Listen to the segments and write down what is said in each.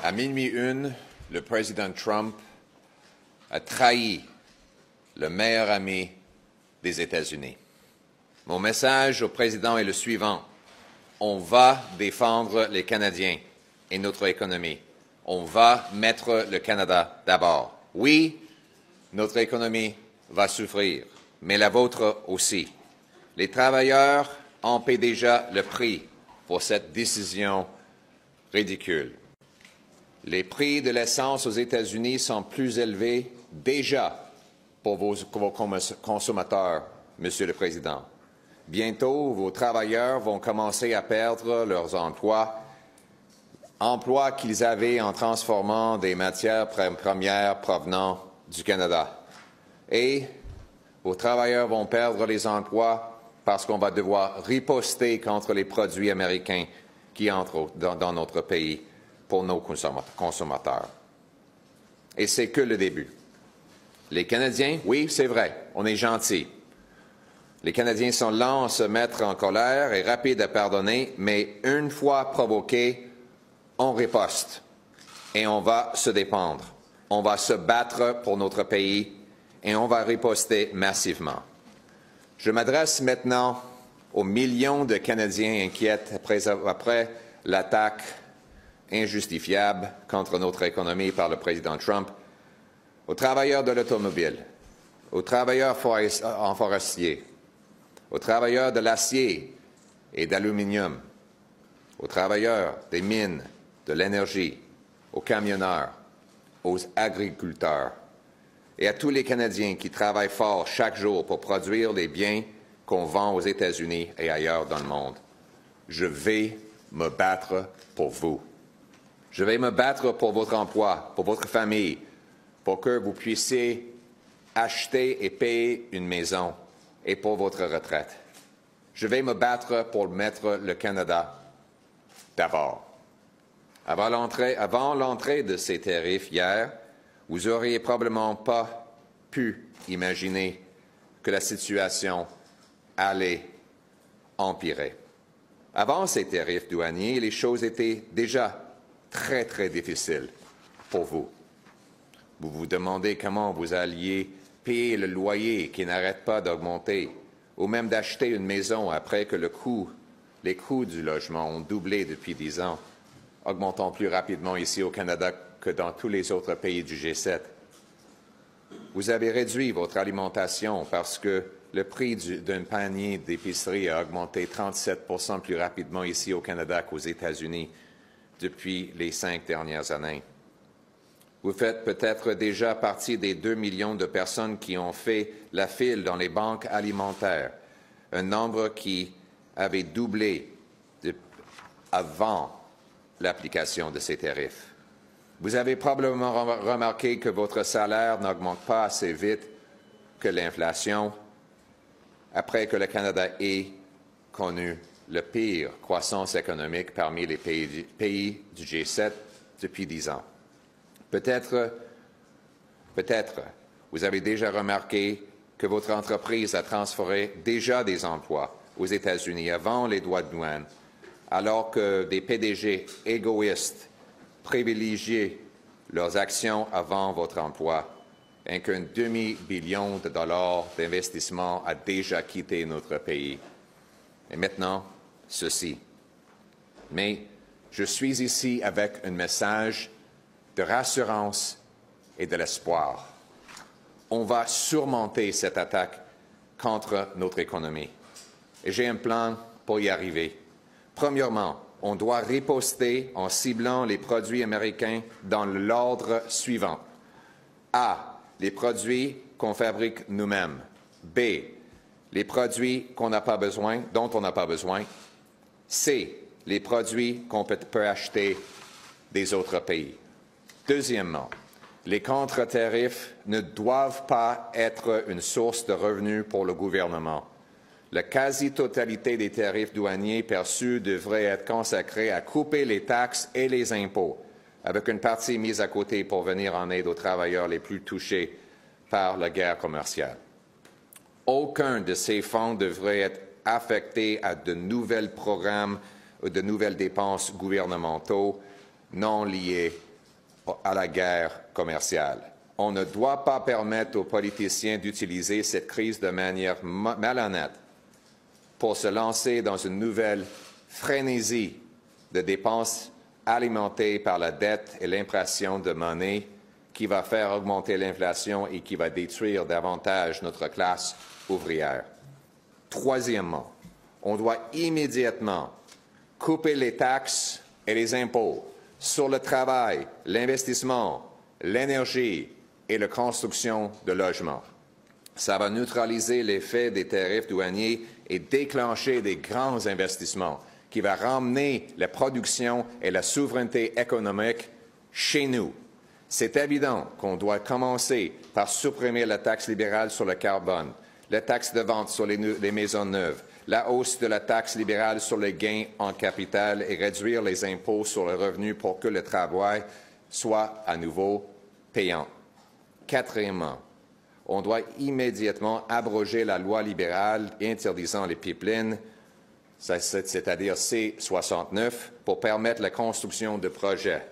À minuit une, le président Trump a trahi le meilleur ami des États-Unis. Mon message au président est le suivant. On va défendre les Canadiens et notre économie. On va mettre le Canada d'abord. Oui, notre économie va souffrir, mais la vôtre aussi. Les travailleurs en paient déjà le prix pour cette décision ridicule. Les prix de l'essence aux États-Unis sont plus élevés déjà pour vos consommateurs, Monsieur le Président. Bientôt, vos travailleurs vont commencer à perdre leurs emplois qu'ils avaient en transformant des matières premières provenant du Canada. Et vos travailleurs vont perdre les emplois parce qu'on va devoir riposter contre les produits américains qui entrent dans notre pays pour nos consommateurs. Et c'est que le début. Les Canadiens, oui, c'est vrai, on est gentils. Les Canadiens sont lents à se mettre en colère et rapides à pardonner, mais une fois provoqués, on riposte et on va se défendre. On va se battre pour notre pays et on va riposter massivement. Je m'adresse maintenant aux millions de Canadiens inquiets après l'attaque injustifiable contre notre économie par le président Trump, aux travailleurs de l'automobile, aux travailleurs forestiers, aux travailleurs de l'acier et d'aluminium, aux travailleurs des mines, de l'énergie, aux camionneurs, aux agriculteurs et à tous les Canadiens qui travaillent fort chaque jour pour produire les biens qu'on vend aux États-Unis et ailleurs dans le monde. Je vais me battre pour vous. Je vais me battre pour votre emploi, pour votre famille, pour que vous puissiez acheter et payer une maison et pour votre retraite. Je vais me battre pour mettre le Canada d'abord. Avant l'entrée de ces tarifs hier, vous n'auriez probablement pas pu imaginer que la situation allait empirer. Avant ces tarifs douaniers, les choses étaient déjà très, très difficiles pour vous. Vous vous demandez comment vous alliez payer le loyer qui n'arrête pas d'augmenter, ou même d'acheter une maison après que les coûts du logement ont doublé depuis 10 ans, augmentant plus rapidement ici au Canada que dans tous les autres pays du G7. Vous avez réduit votre alimentation parce que le prix d'un panier d'épicerie a augmenté 37% plus rapidement ici au Canada qu'aux États-Unis depuis les 5 dernières années. Vous faites peut-être déjà partie des 2 millions de personnes qui ont fait la file dans les banques alimentaires, un nombre qui avait doublé avant l'application de ces tarifs. Vous avez probablement remarqué que votre salaire n'augmente pas assez vite que l'inflation, après que le Canada ait connu la pire croissance économique parmi les pays du G7 depuis 10 ans. Peut-être, vous avez déjà remarqué que votre entreprise a transféré déjà des emplois aux États-Unis avant les droits de douane, alors que des PDG égoïstes privilégiaient leurs actions avant votre emploi et qu'un demi-billion de dollars d'investissement a déjà quitté notre pays. Et maintenant, ceci. Mais je suis ici avec un message de rassurance et de l'espoir. On va surmonter cette attaque contre notre économie. Et j'ai un plan pour y arriver. Premièrement, on doit riposter en ciblant les produits américains dans l'ordre suivant. A. Les produits qu'on fabrique nous-mêmes. B. Les produits dont on n'a pas besoin. C. Les produits qu'on peut acheter des autres pays. Deuxièmement, les contre-tarifs ne doivent pas être une source de revenus pour le gouvernement. La quasi-totalité des tarifs douaniers perçus devrait être consacrée à couper les taxes et les impôts, avec une partie mise à côté pour venir en aide aux travailleurs les plus touchés par la guerre commerciale. Aucun de ces fonds devrait être affecté à de nouveaux programmes ou de nouvelles dépenses gouvernementaux non liées à la guerre commerciale. On ne doit pas permettre aux politiciens d'utiliser cette crise de manière malhonnête pour se lancer dans une nouvelle frénésie de dépenses alimentées par la dette et l'impression de monnaie qui va faire augmenter l'inflation et qui va détruire davantage notre classe ouvrière. Troisièmement, on doit immédiatement couper les taxes et les impôts sur le travail, l'investissement, l'énergie et la construction de logements. Ça va neutraliser l'effet des tarifs douaniers et déclencher des grands investissements qui va ramener la production et la souveraineté économique chez nous. C'est évident qu'on doit commencer par supprimer la taxe libérale sur le carbone, la taxe de vente sur les maisons neuves, la hausse de la taxe libérale sur les gains en capital et réduire les impôts sur le revenu pour que le travail soit à nouveau payant. Quatrièmement, on doit immédiatement abroger la loi libérale interdisant les pipelines, c'est-à-dire C-69, pour permettre la construction de projets.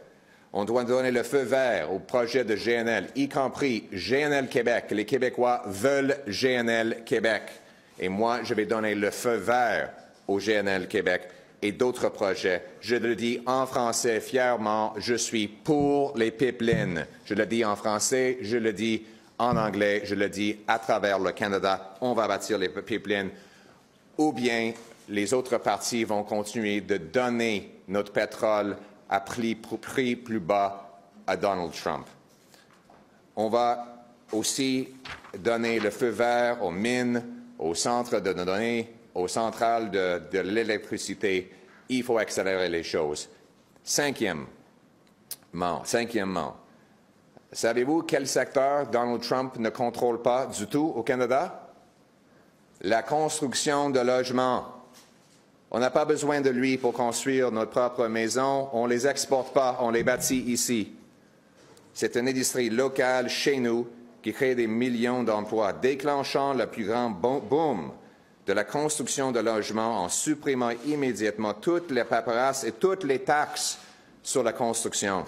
On doit donner le feu vert aux projets de GNL, y compris GNL Québec. Les Québécois veulent GNL Québec. Et moi, je vais donner le feu vert au GNL Québec et d'autres projets. Je le dis en français fièrement, je suis pour les pipelines. Je le dis en français, je le dis en anglais, je le dis à travers le Canada. On va bâtir les pipelines. Ou bien les autres partis vont continuer de donner notre pétrole à prix plus bas à Donald Trump. On va aussi donner le feu vert aux mines, aux centres de données, aux centrales de l'électricité. Il faut accélérer les choses. Cinquièmement, savez-vous quel secteur Donald Trump ne contrôle pas du tout au Canada? La construction de logements. On n'a pas besoin de lui pour construire notre propre maison. On ne les exporte pas, on les bâtit ici. C'est une industrie locale chez nous qui crée des millions d'emplois, déclenchant le plus grand boom de la construction de logements en supprimant immédiatement toutes les paperasses et toutes les taxes sur la construction.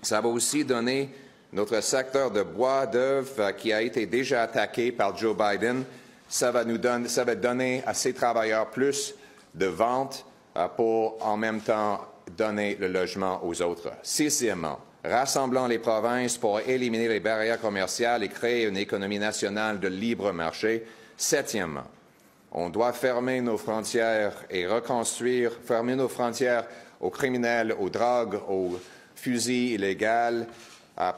Ça va aussi donner notre secteur de bois d'œuvre qui a été déjà attaqué par Joe Biden. Ça va donner à ces travailleurs plus de ventes pour en même temps donner le logement aux autres. Sixièmement, rassemblant les provinces pour éliminer les barrières commerciales et créer une économie nationale de libre marché. Septièmement, on doit fermer nos frontières et fermer nos frontières aux criminels, aux drogues, aux fusils illégaux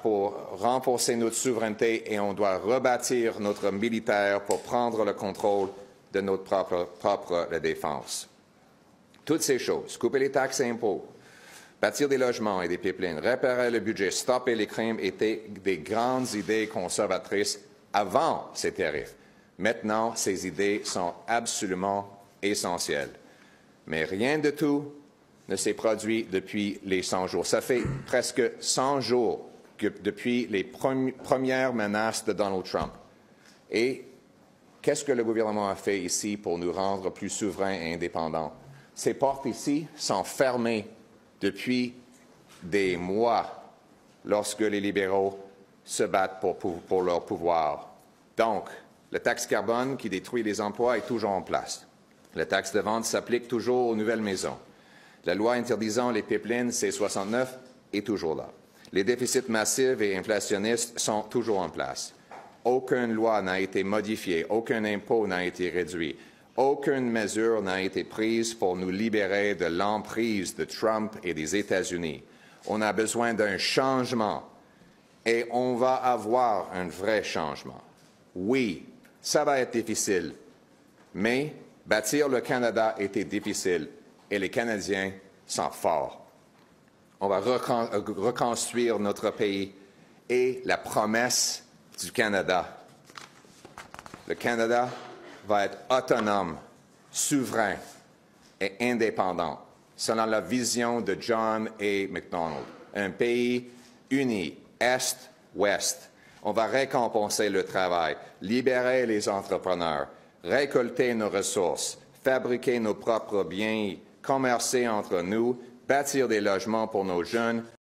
pour renforcer notre souveraineté et on doit rebâtir notre militaire pour prendre le contrôle de notre propre défense. Toutes ces choses, couper les taxes et impôts, bâtir des logements et des pipelines, réparer le budget, stopper les crimes étaient des grandes idées conservatrices avant ces tarifs. Maintenant, ces idées sont absolument essentielles. Mais rien de tout ne s'est produit depuis les 100 jours. Ça fait presque 100 jours depuis les premières menaces de Donald Trump. Et qu'est-ce que le gouvernement a fait ici pour nous rendre plus souverains et indépendants? Ces portes ici sont fermées depuis des mois lorsque les libéraux se battent pour leur pouvoir. Donc, la taxe carbone qui détruit les emplois est toujours en place. La taxe de vente s'applique toujours aux nouvelles maisons. La loi interdisant les pipelines C-69 est toujours là. Les déficits massifs et inflationnistes sont toujours en place. Aucune loi n'a été modifiée, aucun impôt n'a été réduit, aucune mesure n'a été prise pour nous libérer de l'emprise de Trump et des États-Unis. On a besoin d'un changement et on va avoir un vrai changement. Oui, ça va être difficile, mais bâtir le Canada était difficile et les Canadiens sont forts. On va reconstruire notre pays et la promesse du Canada. Le Canada va être autonome, souverain et indépendant, selon la vision de John A. Macdonald. Un pays uni, Est-Ouest. On va récompenser le travail, libérer les entrepreneurs, récolter nos ressources, fabriquer nos propres biens, commercer entre nous, bâtir des logements pour nos jeunes,